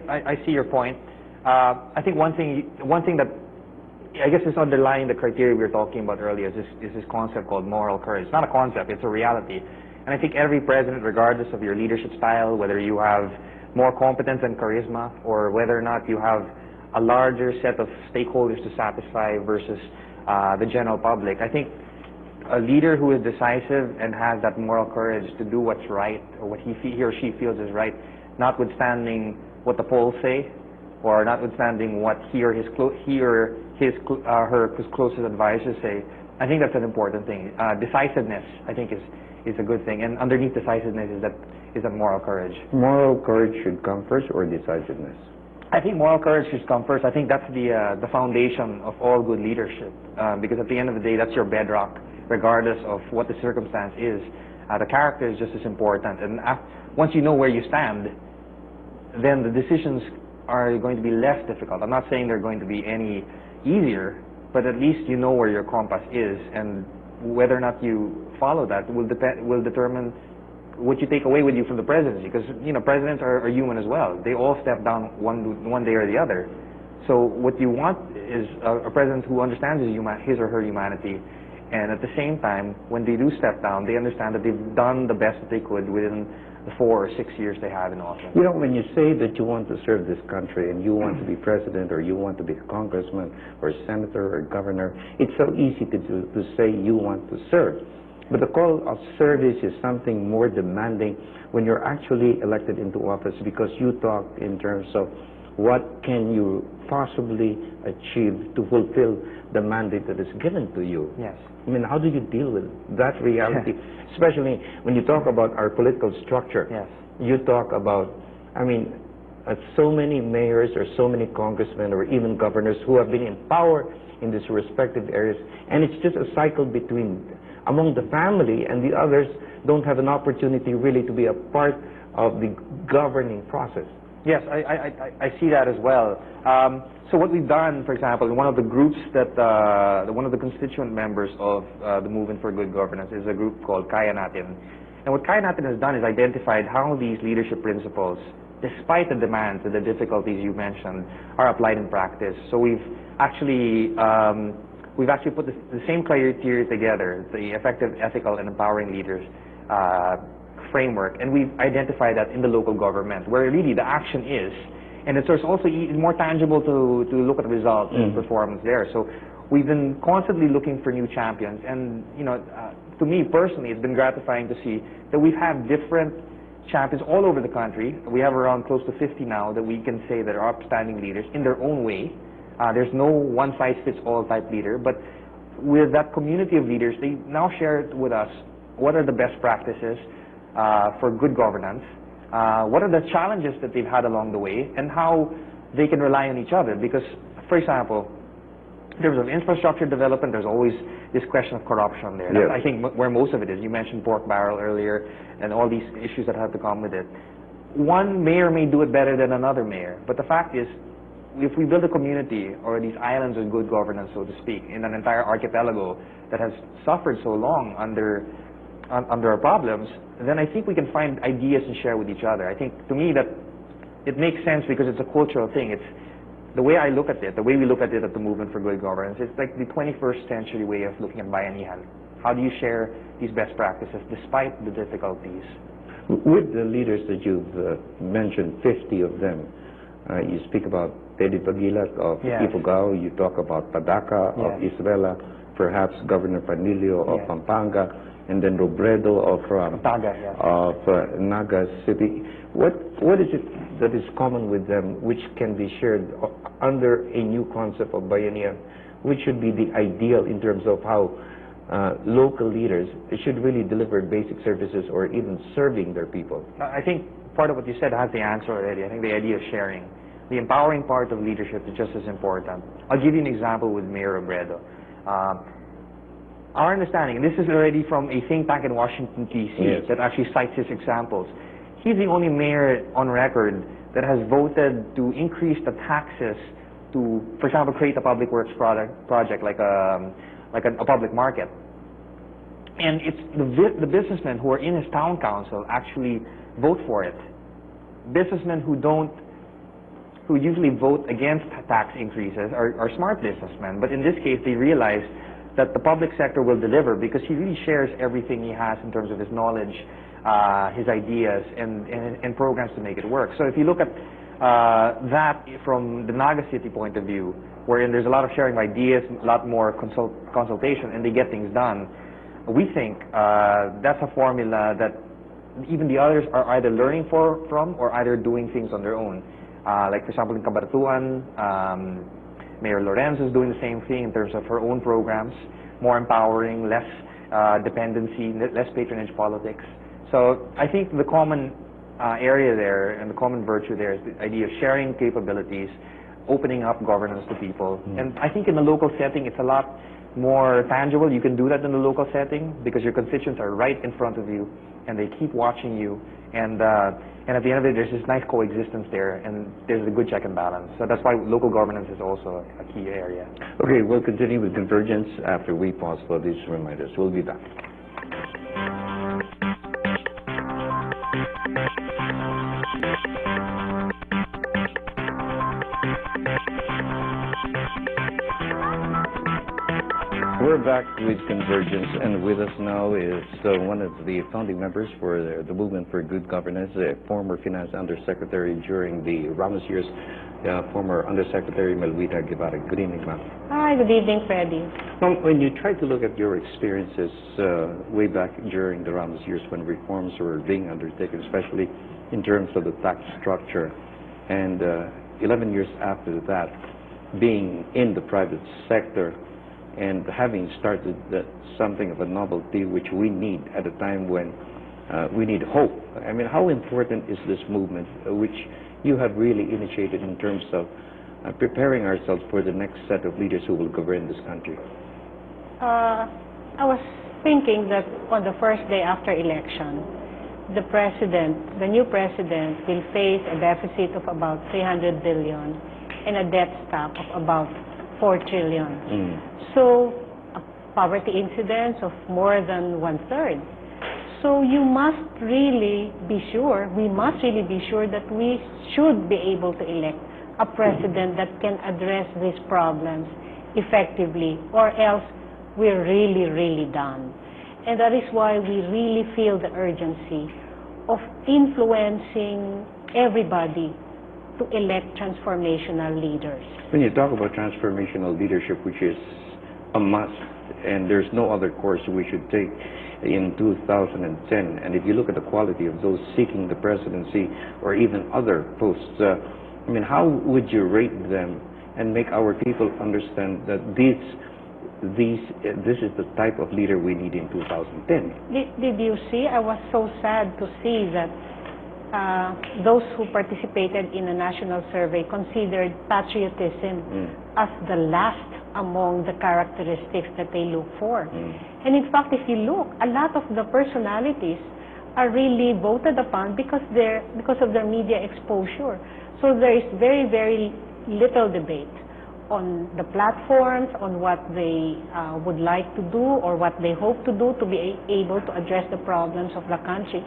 I see your point. I think one thing that I guess is underlying the criteria we were talking about earlier is this concept called moral courage. It's not a concept, it's a reality. And I think every president, regardless of your leadership style, whether you have more competence and charisma, or whether or not you have a larger set of stakeholders to satisfy versus the general public, I think a leader who is decisive and has that moral courage to do what's right, or what he or she feels is right, notwithstanding what the polls say, or notwithstanding what he or her closest advisors say, I think that's an important thing. Decisiveness, I think, is a good thing, and underneath decisiveness is that moral courage. Moral courage should come first, or decisiveness? I think moral courage should come first. I think that's the foundation of all good leadership, because at the end of the day, that's your bedrock, regardless of what the circumstance is. The character is just as important, and once you know where you stand, then the decisions are going to be less difficult. I'm not saying they're going to be any easier, but at least you know where your compass is, and whether or not you follow that will determine what you take away with you from the presidency. Because presidents are human as well. They all step down one day or the other. So what you want is a president who understands his or her humanity, and at the same time, when they do step down, they understand that they've done the best that they could within the 4 or 6 years they have in office. When you say that you want to serve this country and you want to be president, or you want to be a congressman or a senator or a governor, it's so easy to say you want to serve. But the call of service is something more demanding when you're actually elected into office, because you talk in terms of what can you possibly achieve to fulfill the mandate that is given to you. Yes. How do you deal with that reality? Especially when you talk about our political structure. Yes. You talk about, so many mayors or so many congressmen or even governors who have been in power in these respective areas, and it's just a cycle among the family, and the others don't have an opportunity really to be a part of the governing process. Yes, I see that as well. So what we've done, for example, in one of the groups one of the constituent members of the Movement for Good Governance is a group called Kaya Natin. And what Kaya Natin has done is identified how these leadership principles, despite the demands and the difficulties you mentioned, are applied in practice. So we've actually put the same criteria together, the effective, ethical, and empowering leaders framework, and we've identified that in the local government, where really the action is, and it's also more tangible to look at the results and performance there. So we've been constantly looking for new champions, and to me personally, it's been gratifying to see that we've had different champions all over the country. We have around close to 50 now that we can say that are upstanding leaders in their own way. There's no one-size-fits-all type leader, but with that community of leaders, they now share with us what are the best practices for good governance, what are the challenges that they've had along the way, and how they can rely on each other. Because, for example, in terms of infrastructure development, there's always this question of corruption there. Yes. I think where most of it is. You mentioned pork barrel earlier, and all these issues that have to come with it. One mayor may do it better than another mayor, but the fact is, if we build a community, or these islands of good governance, so to speak, in an entire archipelago that has suffered so long under our problems, then I think we can find ideas and share with each other. I think, to me, that it makes sense because it's a cultural thing. It's the way I look at it, the way we look at it at the Movement for Good Governance. It's like the 21st century way of looking at bayanihan. How do you share these best practices despite the difficulties? With the leaders that you've mentioned, 50 of them, you speak about Teddy Pagilat of Ifugao, you talk about Padaka of Isabela, perhaps Governor Panilio of Pampanga, and then Robredo of Naga City. What is it that is common with them, which can be shared under a new concept of bayanihan, which should be the ideal in terms of how local leaders should really deliver basic services or even serving their people? I think part of what you said has the answer already. I think the idea of sharing. The empowering part of leadership is just as important. I'll give you an example with Mayor Robredo. Our understanding, and this is already from a think tank in Washington, D.C. that actually cites his examples. He's the only mayor on record that has voted to increase the taxes to, for example, create a public works project like a public market. And it's the businessmen who are in his town council actually vote for it. Businessmen who don't who usually vote against tax increases are smart businessmen. But in this case, they realize that the public sector will deliver because he really shares everything he has in terms of his knowledge, his ideas, and programs to make it work. So if you look at that from the Naga City point of view, wherein there's a lot of sharing of ideas, a lot more consultation, and they get things done, we think that's a formula that even the others are either learning from or either doing things on their own. Like, for example, in Cabaratuan, Mayor Lorenzo is doing the same thing in terms of her own programs, more empowering, less dependency, less patronage politics. So I think the common area there and the common virtue there is the idea of sharing capabilities, opening up governance to people. And I think in the local setting, it's a lot more tangible. You can do that in the local setting because your constituents are right in front of you and they keep watching you. And at the end of it, there's this nice coexistence there, and there's a good check and balance. So that's why local governance is also a key area. Okay, we'll continue with Convergence after we pause for these reminders. We'll be back. We're back with Convergence, and with us now is one of the founding members for the Movement for Good Governance, a former Finance Undersecretary during the Ramos years, former Undersecretary Melvita Guevara. Good evening, ma'am. Hi, good evening, Freddie. When you try to look at your experiences way back during the Ramos years when reforms were being undertaken, especially in terms of the tax structure, and 11 years after that, being in the private sector, and having started something of a novelty which we need at a time when we need hope. I mean, how important is this movement which you have really initiated in terms of preparing ourselves for the next set of leaders who will govern this country? I was thinking that on the first day after election, the new president will face a deficit of about 300 billion and a debt stock of about 4 trillion. So, a poverty incidence of more than 1/3. So you must really be sure, we must really be sure that we should be able to elect a president that can address these problems effectively, or else we're really, really done. And that is why we really feel the urgency of influencing everybody to elect transformational leaders. When you talk about transformational leadership, which is a must, and there's no other course we should take in 2010, and if you look at the quality of those seeking the presidency or even other posts, I mean, how would you rate them and make our people understand that this is the type of leader we need in 2010? Did you see? I was so sad to see that those who participated in a national survey considered patriotism as the last among the characteristics that they look for. And in fact, if you look, a lot of the personalities are really voted upon because of their media exposure. So there is very, very little debate on the platforms, on what they would like to do or what they hope to do to be able to address the problems of the country.